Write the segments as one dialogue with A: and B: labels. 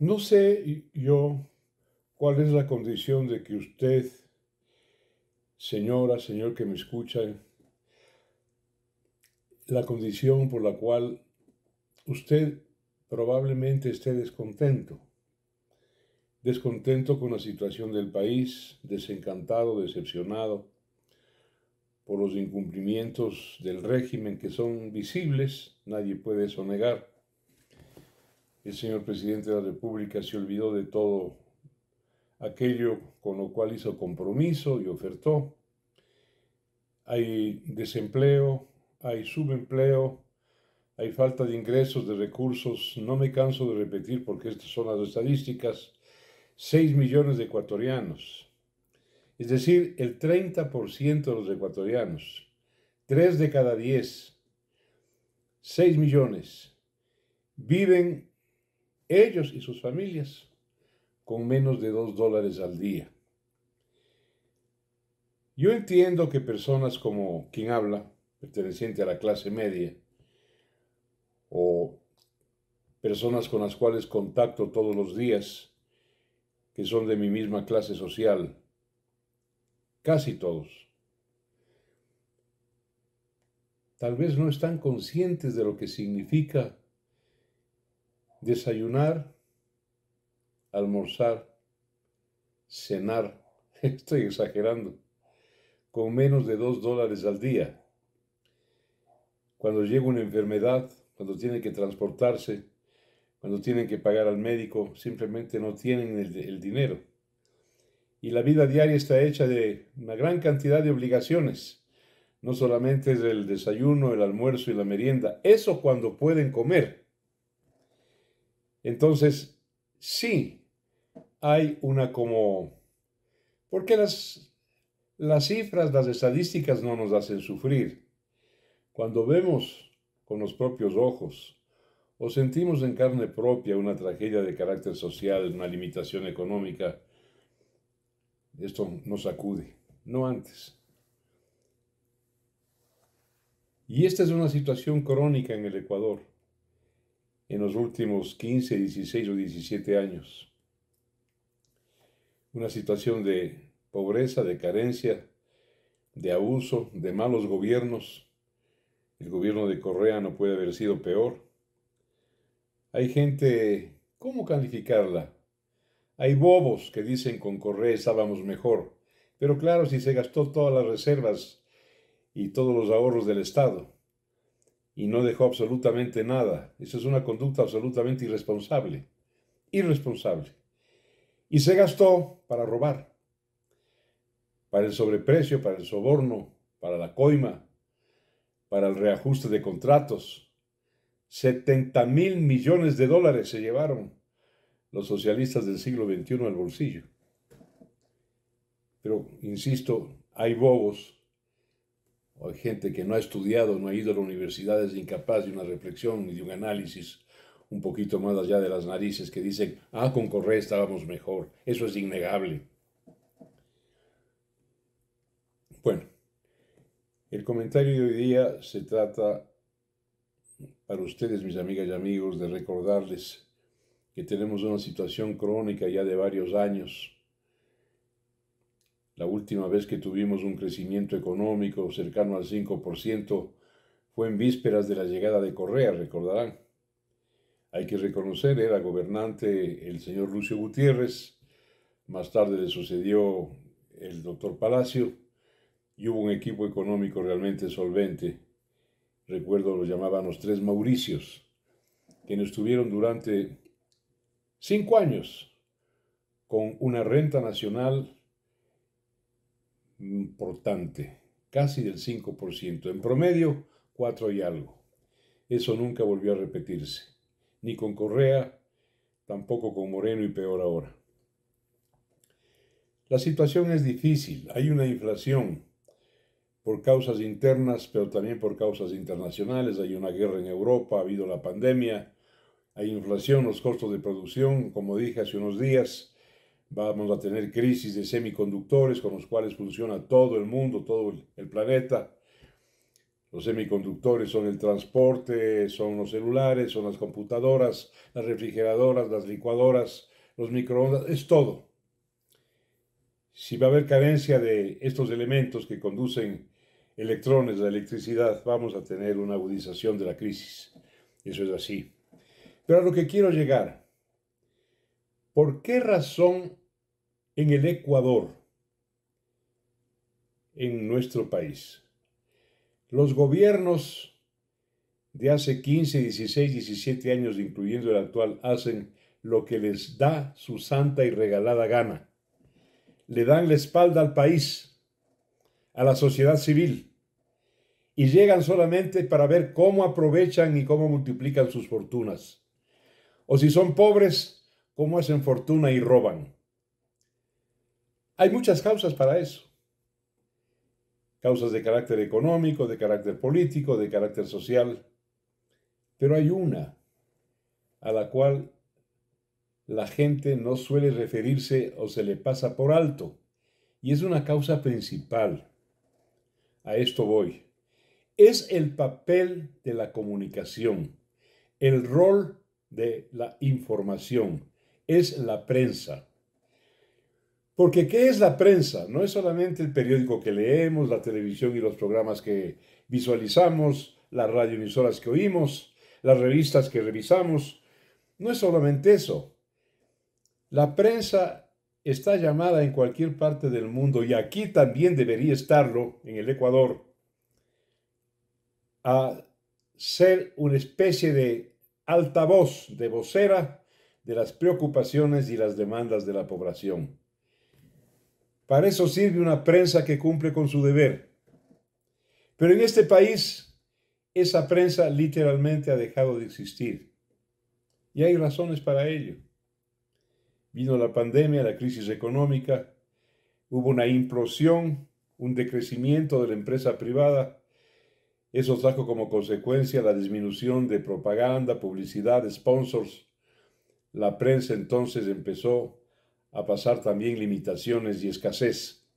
A: No sé yo cuál es la condición de que usted, señora, señor que me escucha, la condición por la cual usted probablemente esté descontento. Descontento con la situación del país, desencantado, decepcionado por los incumplimientos del régimen que son visibles, nadie puede eso negar. El señor presidente de la República se olvidó de todo aquello con lo cual hizo compromiso y ofertó. Hay desempleo, hay subempleo, hay falta de ingresos, de recursos. No me canso de repetir porque estas son las estadísticas. 6 millones de ecuatorianos, es decir, el 30% de los ecuatorianos, 3 de cada 10, 6 millones, viven ellos y sus familias con menos de $2 al día. Yo entiendo que personas como quien habla, perteneciente a la clase media, o personas con las cuales contacto todos los días, que son de mi misma clase social, casi todos, tal vez no están conscientes de lo que significa desayunar, almorzar, cenar, estoy exagerando, con menos de $2 al día. Cuando llega una enfermedad, cuando tienen que transportarse, cuando tienen que pagar al médico, simplemente no tienen el dinero. Y la vida diaria está hecha de una gran cantidad de obligaciones. No solamente es el desayuno, el almuerzo y la merienda. Eso cuando pueden comer. Entonces, sí, hay una como... Porque las cifras, las estadísticas no nos hacen sufrir. Cuando vemos con los propios ojos o sentimos en carne propia una tragedia de carácter social, una limitación económica, esto nos sacude, no antes. Y esta es una situación crónica en el Ecuador en los últimos 15, 16 o 17 años. Una situación de pobreza, de carencia, de abuso, de malos gobiernos. El gobierno de Correa no puede haber sido peor. Hay gente, ¿cómo calificarla? Hay bobos que dicen con Correa estábamos mejor. Pero claro, si se gastó todas las reservas y todos los ahorros del Estado y no dejó absolutamente nada, eso es una conducta absolutamente irresponsable. Irresponsable. Y se gastó para robar, para el sobreprecio, para el soborno, para la coima, para el reajuste de contratos. 70.000 millones de dólares se llevaron los socialistas del siglo XXI al bolsillo. Pero, insisto, hay bobos, o hay gente que no ha estudiado, no ha ido a la universidad, es incapaz de una reflexión y de un análisis un poquito más allá de las narices, que dicen, con Correa estábamos mejor. Eso es innegable. Bueno, el comentario de hoy día se trata para ustedes, mis amigas y amigos, de recordarles que tenemos una situación crónica ya de varios años. La última vez que tuvimos un crecimiento económico cercano al 5% fue en vísperas de la llegada de Correa, recordarán. Hay que reconocer, era gobernante el señor Lucio Gutiérrez, más tarde le sucedió el doctor Palacio, y hubo un equipo económico realmente solvente. Recuerdo, lo llamaban los tres Mauricios, quienes estuvieron durante 5 años con una renta nacional importante, casi del 5%, en promedio 4 y algo. Eso nunca volvió a repetirse, ni con Correa, tampoco con Moreno y peor ahora. La situación es difícil, hay una inflación por causas internas, pero también por causas internacionales. Hay una guerra en Europa, ha habido la pandemia, hay inflación, los costos de producción, como dije hace unos días, vamos a tener crisis de semiconductores con los cuales funciona todo el mundo, todo el planeta. Los semiconductores son el transporte, son los celulares, son las computadoras, las refrigeradoras, las licuadoras, los microondas, es todo. Si va a haber carencia de estos elementos que conducen electrones, la electricidad, vamos a tener una agudización de la crisis. Eso es así. Pero a lo que quiero llegar, ¿por qué razón en el Ecuador, en nuestro país, los gobiernos de hace 15, 16, 17 años, incluyendo el actual, hacen lo que les da su santa y regalada gana? Le dan la espalda al país, a la sociedad civil, y llegan solamente para ver cómo aprovechan y cómo multiplican sus fortunas. O si son pobres, cómo hacen fortuna y roban. Hay muchas causas para eso. Causas de carácter económico, de carácter político, de carácter social. Pero hay una a la cual la gente no suele referirse o se le pasa por alto. Y es una causa principal. A esto voy. Es el papel de la comunicación, el rol de la información, es la prensa. Porque ¿qué es la prensa? No es solamente el periódico que leemos, la televisión y los programas que visualizamos, las radioemisoras que oímos, las revistas que revisamos. No es solamente eso. La prensa está llamada en cualquier parte del mundo, y aquí también debería estarlo, en el Ecuador, a ser una especie de altavoz, de vocera de las preocupaciones y las demandas de la población. Para eso sirve una prensa que cumple con su deber. Pero en este país, esa prensa literalmente ha dejado de existir. Y hay razones para ello. Vino la pandemia, la crisis económica, hubo una implosión, un decrecimiento de la empresa privada. Eso trajo como consecuencia la disminución de propaganda, publicidad, sponsors. La prensa entonces empezó a pasar también limitaciones y escasez,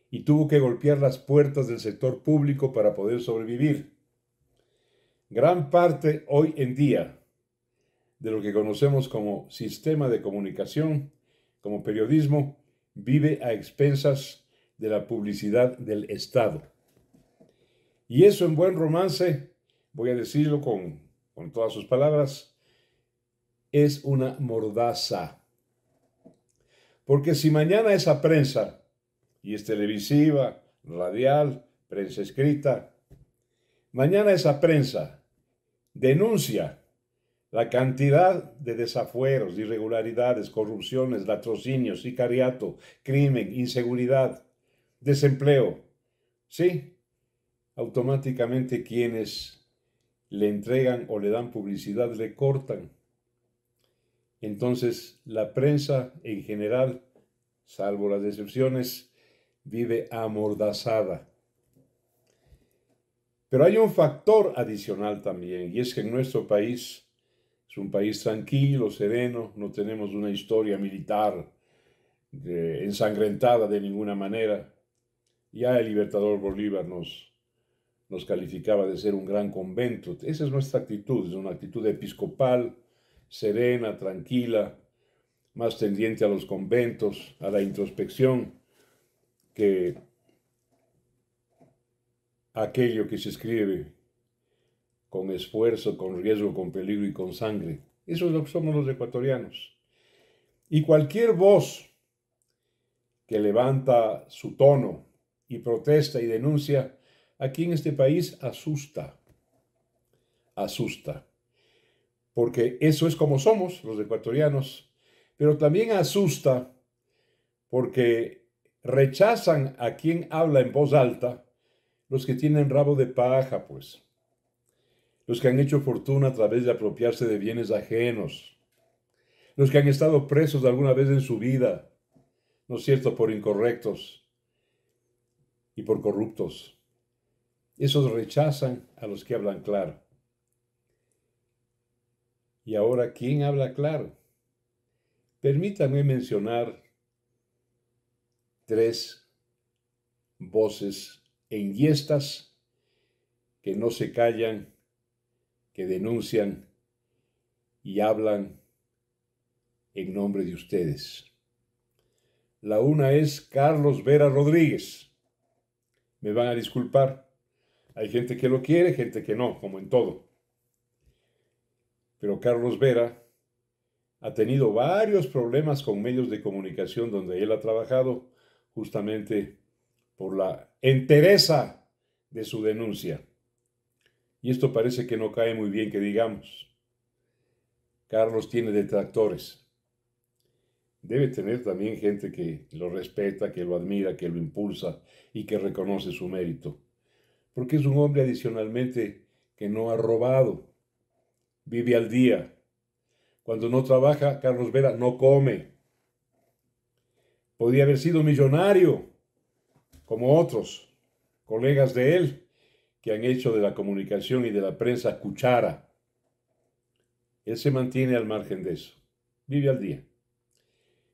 A: y tuvo que golpear las puertas del sector público para poder sobrevivir. Gran parte hoy en día de lo que conocemos como sistema de comunicación, como periodismo, vive a expensas de la publicidad del Estado. Y eso, en buen romance, voy a decirlo con todas sus palabras, es una mordaza. Porque si mañana esa prensa, y es televisiva, radial, prensa escrita, mañana esa prensa denuncia la cantidad de desafueros, irregularidades, corrupciones, latrocinios, sicariato, crimen, inseguridad, desempleo, sí, automáticamente quienes le entregan o le dan publicidad le cortan. Entonces, la prensa en general, salvo las excepciones, vive amordazada. Pero hay un factor adicional también, y es que en nuestro país es un país tranquilo, sereno, no tenemos una historia militar ensangrentada de ninguna manera. Ya el libertador Bolívar nos calificaba de ser un gran convento. Esa es nuestra actitud, es una actitud episcopal, serena, tranquila, más tendiente a los conventos, a la introspección, que aquello que se escribe con esfuerzo, con riesgo, con peligro y con sangre. Eso es lo que somos los ecuatorianos. Y cualquier voz que levanta su tono y protesta y denuncia, aquí en este país asusta. Asusta. Porque eso es como somos los ecuatorianos, pero también asusta porque rechazan a quien habla en voz alta, los que tienen rabo de paja, pues, los que han hecho fortuna a través de apropiarse de bienes ajenos, los que han estado presos alguna vez en su vida, ¿no es cierto?, por incorrectos y por corruptos. Esos rechazan a los que hablan claro. Y ahora, ¿quién habla claro? Permítanme mencionar tres voces enhiestas que no se callan, que denuncian y hablan en nombre de ustedes. La una es Carlos Vera Rodríguez. Me van a disculpar. Hay gente que lo quiere, gente que no, como en todo. Pero Carlos Vera ha tenido varios problemas con medios de comunicación donde él ha trabajado justamente por la entereza de su denuncia. Y esto parece que no cae muy bien que digamos. Carlos tiene detractores. Debe tener también gente que lo respeta, que lo admira, que lo impulsa y que reconoce su mérito. Porque es un hombre adicionalmente que no ha robado, vive al día. Cuando no trabaja, Carlos Vera no come. Podría haber sido millonario, como otros colegas de él, que han hecho de la comunicación y de la prensa cuchara. Él se mantiene al margen de eso. Vive al día.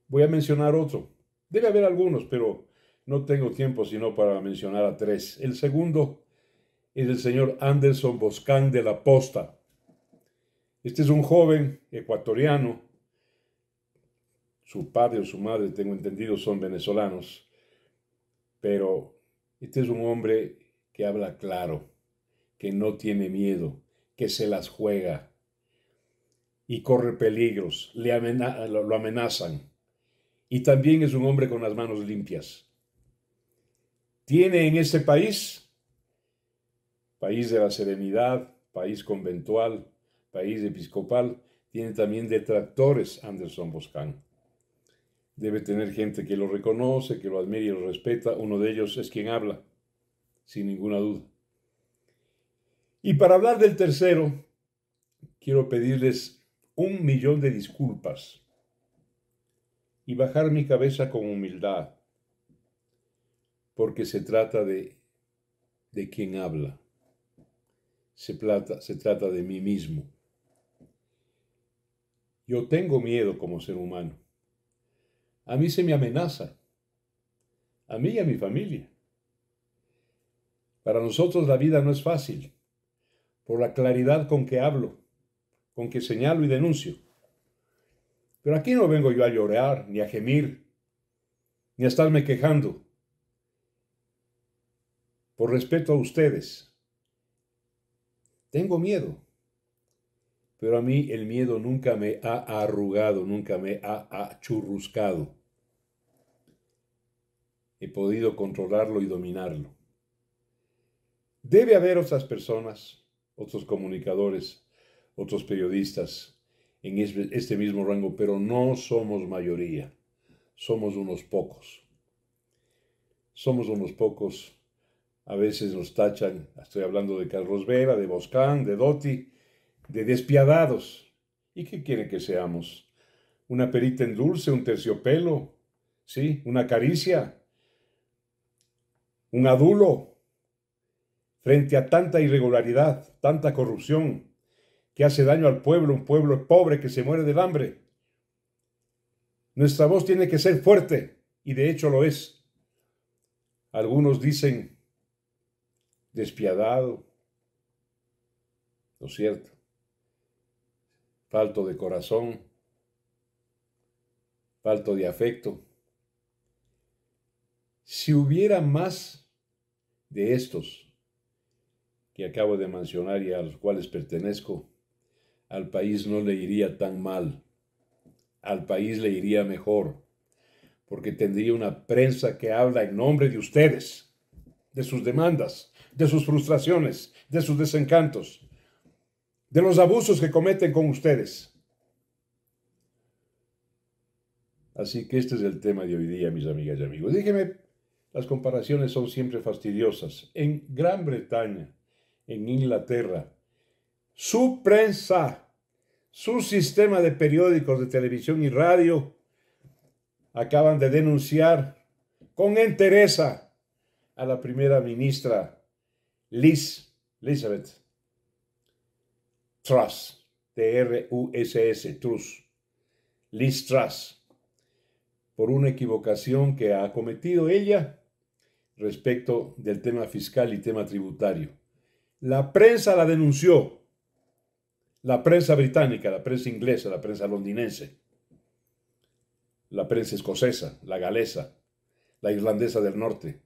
A: Voy a mencionar otro. Debe haber algunos, pero no tengo tiempo sino para mencionar a tres. El segundo es el señor Anderson Boscán de la Posta. Este es un joven ecuatoriano. Su padre o su madre, tengo entendido, son venezolanos. Pero este es un hombre que habla claro, que no tiene miedo, que se las juega y corre peligros, lo amenazan. Y también es un hombre con las manos limpias. Tiene en este país, país de la serenidad, país conventual, país episcopal, tiene también detractores Anderson Boscán. Debe tener gente que lo reconoce, que lo admira y lo respeta. Uno de ellos es quien habla, sin ninguna duda. Y para hablar del tercero, quiero pedirles 1.000.000 de disculpas y bajar mi cabeza con humildad, porque se trata de quien habla. Se trata de mí mismo. Yo tengo miedo como ser humano. A mí se me amenaza, a mí y a mi familia. Para nosotros la vida no es fácil, por la claridad con que hablo, con que señalo y denuncio. Pero aquí no vengo yo a llorar, ni a gemir, ni a estarme quejando. Por respeto a ustedes, tengo miedo. Pero a mí el miedo nunca me ha arrugado, nunca me ha achurruscado. He podido controlarlo y dominarlo. Debe haber otras personas, otros comunicadores, otros periodistas en este mismo rango, pero no somos mayoría. Somos unos pocos. Somos unos pocos. A veces nos tachan, estoy hablando de Carlos Vera, de Boscán, de Dotti, de despiadados. ¿Y qué quieren que seamos? ¿Una perita en dulce, un terciopelo? ¿Sí? ¿Una caricia? ¿Un adulo? Frente a tanta irregularidad, tanta corrupción, que hace daño al pueblo, un pueblo pobre que se muere del hambre. Nuestra voz tiene que ser fuerte, y de hecho lo es. Algunos dicen despiadado, ¿no es cierto? Falto de corazón, falto de afecto. Si hubiera más de estos que acabo de mencionar y a los cuales pertenezco, al país no le iría tan mal, al país le iría mejor, porque tendría una prensa que habla en nombre de ustedes, de sus demandas, de sus frustraciones, de sus desencantos, de los abusos que cometen con ustedes. Así que este es el tema de hoy día, mis amigas y amigos. Dígame, las comparaciones son siempre fastidiosas. En Gran Bretaña, en Inglaterra, su prensa, su sistema de periódicos de televisión y radio acaban de denunciar con entereza a la primera ministra Elizabeth Truss, T-R-U-S-S, Truss, Liz Truss, por una equivocación que ha cometido ella respecto del tema fiscal y tema tributario. La prensa la denunció. La prensa británica, la prensa inglesa, la prensa londinense, la prensa escocesa, la galesa, la irlandesa del norte.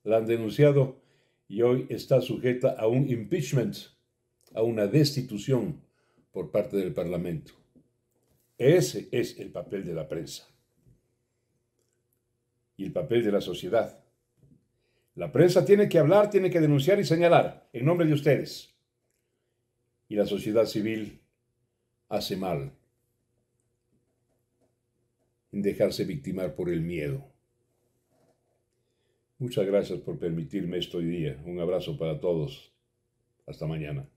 A: La han denunciado y hoy está sujeta a un impeachment, a una destitución por parte del Parlamento. Ese es el papel de la prensa y el papel de la sociedad. La prensa tiene que hablar, tiene que denunciar y señalar en nombre de ustedes. Y la sociedad civil hace mal en dejarse victimar por el miedo. Muchas gracias por permitirme esto hoy día. Un abrazo para todos. Hasta mañana.